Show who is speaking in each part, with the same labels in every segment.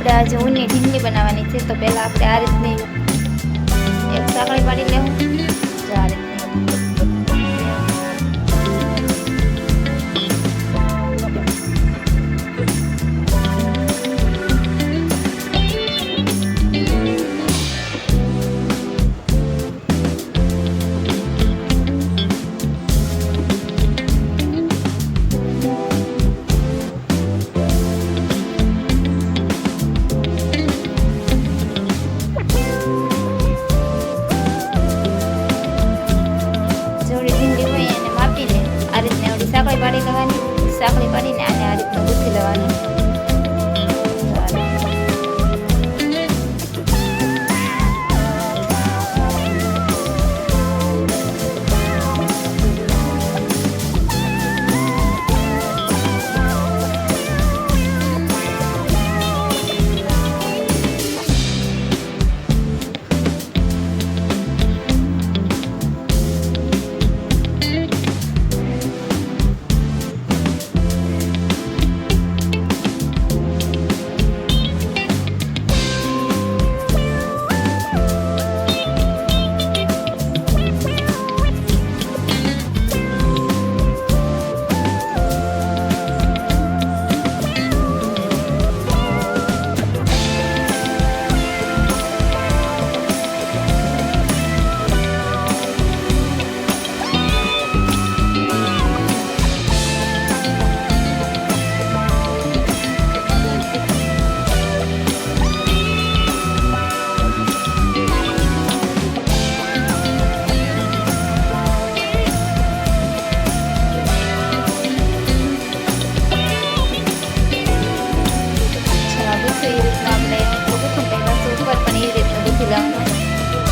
Speaker 1: આપણે આજે ઊનની ઢીંગલી બનાવવાની છે, તો પહેલાં આપણે આ રીતની એક સાંકળી પાડી લેવું. જો આ રીતની સાંકળી પાડી લેવાની. સાંકળી પાડીને આને આ રીતનું ગૂંથી લેવાનું.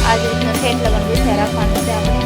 Speaker 1: આ જ રીતનું ઠેઠ લગન ગૂંથ્યા રાખવાનું છે આપણે.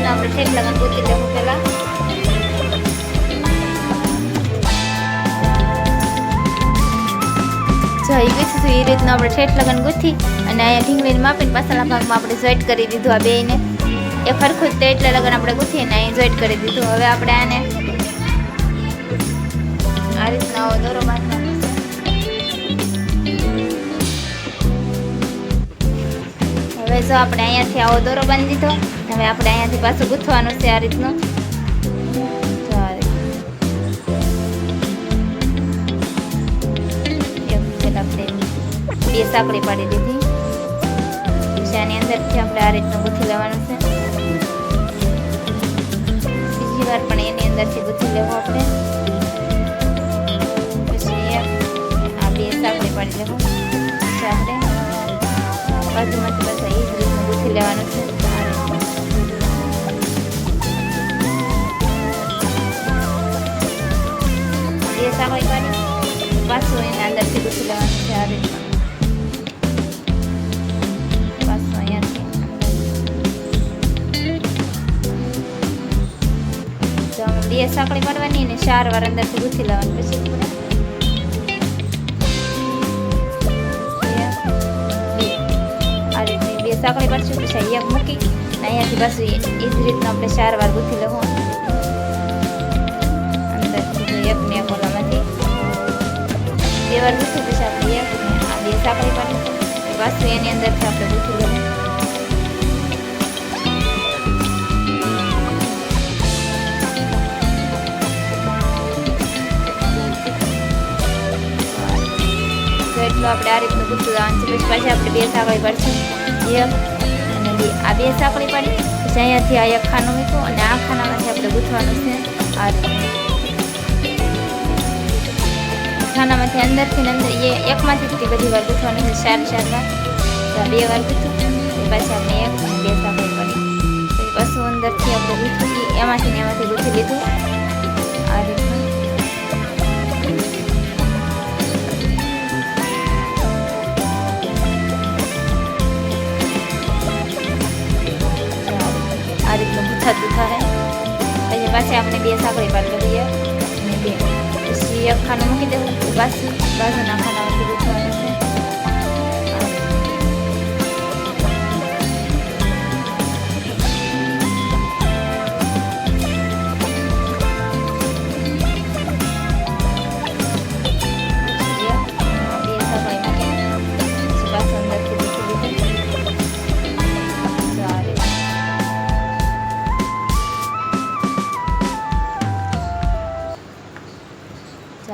Speaker 1: આપણે ઠેઠ લગન ગૂંથી લેવું પહેલાં. જો એ ગૂંથીશું એ રીતનું આપણે ઠેઠ લગન ગૂંથી અને અહીંયા ઢીંગલીને માપીને પાછળના ભાગમાં આપણે જોઈન્ટ કરી દીધું. આ બેયને એક સરખું જ એટલે લગન આપણે ગૂંથી અને અહીં જોઈન્ટ કરી દીધું. હવે આપણે આને આ રીતના આવો દોરો બાંધવાનો છે. હવે જો આપણે અહીંયાથી આવો દોરો બાંધી દીધો. હવે આપણે અહીંયાથી પાછું ગૂંથવાનું છે આ રીતનું. આપણે બે સાંકળી પાડી દીધી. પછી આની અંદરથી આપણે આ રીતનું ગૂંથી લેવાનું છે. બીજી વાર પણ એની અંદરથી ગૂંથી લેવું આપણે. પછી આ બે સાંકળી પાડી લેવું. પછી આપણે બાજુમાંથી પાછા એ જ રીતનું ગૂંથી લેવાનું છે. બે સાંકળી પાડી પાછું એના અંદરથી ગૂંથી લેવાનું છે આ રીતના. પાછું અહીંયાથી તો બે સાંકળી પાડવાની અને 4 વાર અંદરથી ગૂંથી લેવાની. પછી આ રીતની બે સાંકળી પાડશું. પછી એક મૂકી અહીંયાથી પાછું એ જ રીતના આપણે 4 વાર ગૂંથી લેવું. અંદરથી એક ને એક ઓલામાંથી 2 વાર ગૂંથું. પછી આપણે એક આ બે સાંકળી પાડી પાછું એની અંદરથી આપણે ગૂંથી લેવું. તો એટલું આપણે આ રીતનું ગૂંથી લેવાનું છે. પછી પાછી આપણે બે સાંકળી પાડશું. એક અને બે આ બે સાંકળી પાડી પછી અહીંયાથી આ એક ખાનું મૂક્યું અને આ ખાનામાંથી આપણે ગૂંથવાનું છે આ રીતનું. ખાનામાંથી અંદરથી અંદર એ એકમાંથી બધી વાર ગૂંથવાની છે. 4 વાર 2 વાર ગૂંથું. પાછી આપણે એક બે એમાંથી ને એમાંથી ગૂંથી લીધું આ રીતનું. આ રીતનું ગૂંથાતું થાય. પછી પાછી આપણે 2 સાંકળી પાડી લઈએ અને 2 પછી એક ખાનું મૂકી દેવું. બાજુના ખાનામાંથી ગૂંથવાનું છે.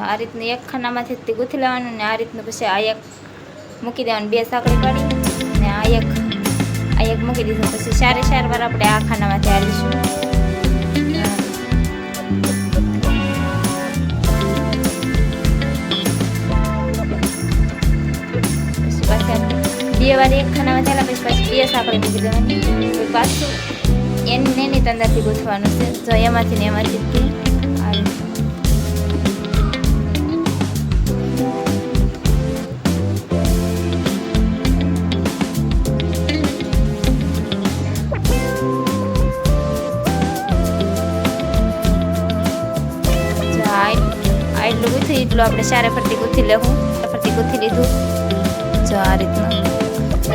Speaker 1: આ રીતનું એક ખાનામાંથી ગૂંથી લેવાનું ને આ રીતનું પછી આ એક મૂકી દેવાનું. 2 સાંકળી પાડી ને આ એક મૂકી દીધું. પછી 4 વાર આપણે આ ખાનામાંથી હાલીશું. પછી પાછા 2 વાર એક ખાનામાંથી હાલ્યા પછી 2 સાંકળી મૂકી દેવાની. પાછું એની અંદરથી ગૂંથવાનું છે. જો એમાંથી ને એમાંથી આ રીતનું. એટલું ગૂંથી એટલું આપણે 4 ફરતી ગૂંથી લેવું. ફરતી ગૂંથી લીધું. જો આ રીતનું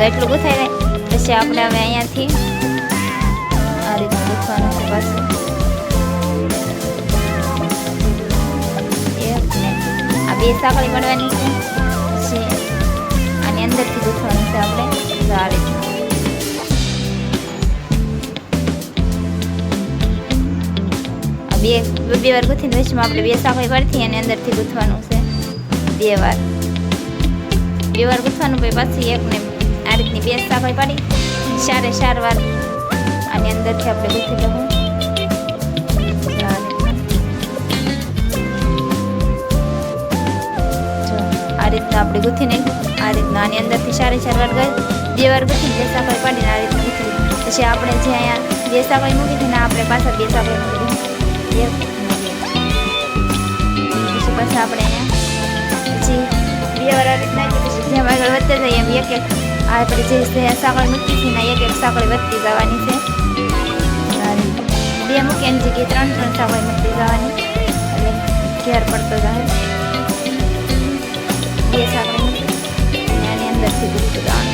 Speaker 1: એટલું ગૂંથાઈ જાય પછી આપણે હવે અહીંયાથી આ રીતનું ગૂંથવાનું છે. પાછું આ 2 સાંકળી મળવાની છે. પછી આની અંદરથી ગૂંથવાનું છે આપણે. જો આ રીતનું બે વાર ગૂંથીને વચમાં આપણે 2 સાંકળી પાડથી અને અંદરથી ગૂંથવાનું છે. 2 વાર ગૂંથવાનું. પછી પાછી એકને આ રીતની 2 સાંકળી પાડી 4 વાર આની અંદરથી આપણે ગૂંથી લેવું. આ રીતના આપણે ગૂંથી નાખ્યું. આ રીતના આની અંદરથી 4 વાર ગઈ 2 વાર ગૂંથીને 2 સાંકળી પાડીને આ રીતના ગૂંથી લીધું. પછી આપણે જે અહીંયા 2 સાંકળી મૂકી હતી ને આપણે પાછા 2 સાંકળી મૂકી દીધી. પછી પાછા આપણે અહીંયા પછી 2 વાર આ રીતના પછી જેમ આગળ વધતા જાય એમ એક આપણે જે સાંકળી મૂકી છે ને એક સાંકળી વધતી જવાની છે. 2 મૂકી એની જગ્યાએ 3 સાંકળી મૂકતી જવાની એટલે ઘેર પડતો જાય. 2 સાંકળી મૂકી અને આની અંદરથી ગૂંથતું જવાનું.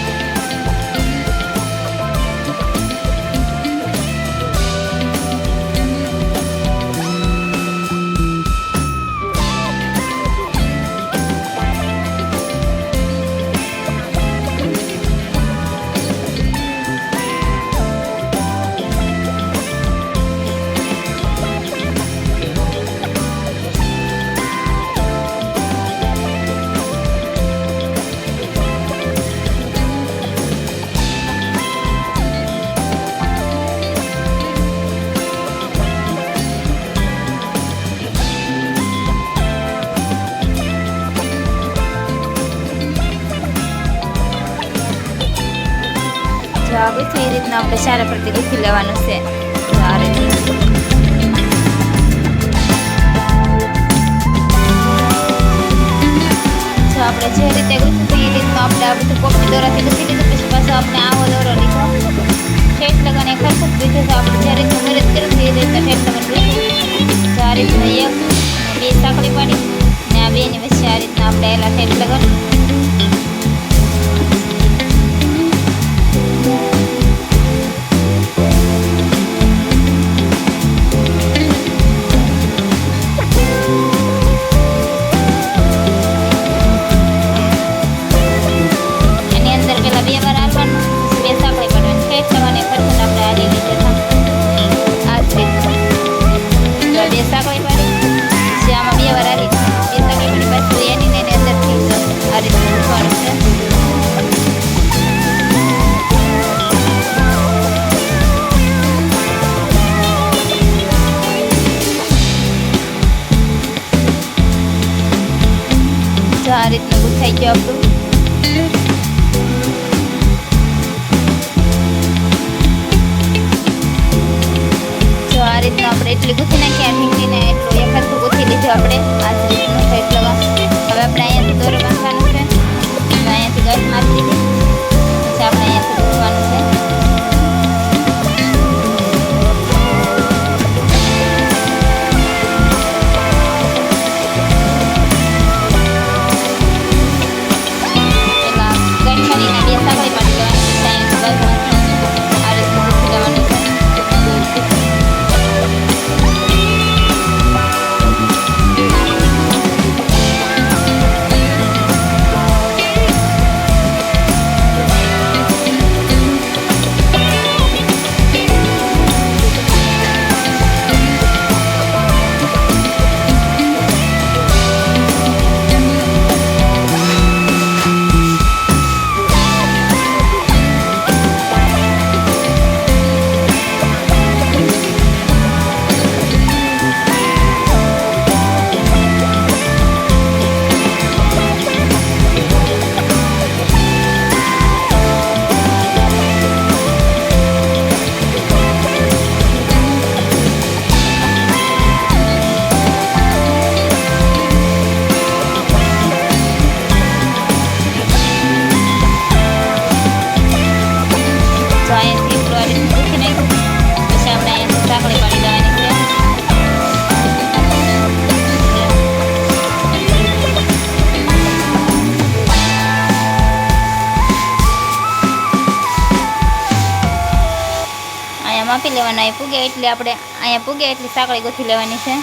Speaker 1: ગૂંથી એ રીતના આપણે 4 ફરતી ગૂંથી લેવાનું છે. આ રીતના આપણે જે રીતે ગૂંથ્યું એ રીતનું આપણે આ બધું પોપટી દોરાથી ગૂંથી લીધું. પછી પાછો આપણે આવો દોરો લીધો ઠેઠ લગાને ખરખું ગૂંથ્યું છે. આપણે જે રીતનું મેરેજ કર્યું એ રીતના ઠેઠ લગાને ગૂંથ્યું. આ રીતના 2 સાંકળી પાડી ને આ 2ની વચ્ચે આ રીતના આપણે એલા ઠેઠ લગાડ. આ રીતનું ગૂંથાઈ ગયું આપણું. જો આ રીતનું આપણે તો અહીંયાથી એટલું આ રીતનું ગૂંથી નાખ્યું. પછી આપણે અહીંયાથી સાંકળી પાડી દેવાની છે. અહીંયા માપી લેવાના, અહીં પૂગે એટલે આપણે અહીંયા પૂગે એટલી સાંકળી ગૂંથી લેવાની છે.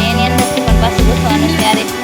Speaker 1: એની અંદરથી પણ પાછું ગૂંથવાનું છે આ રીતે.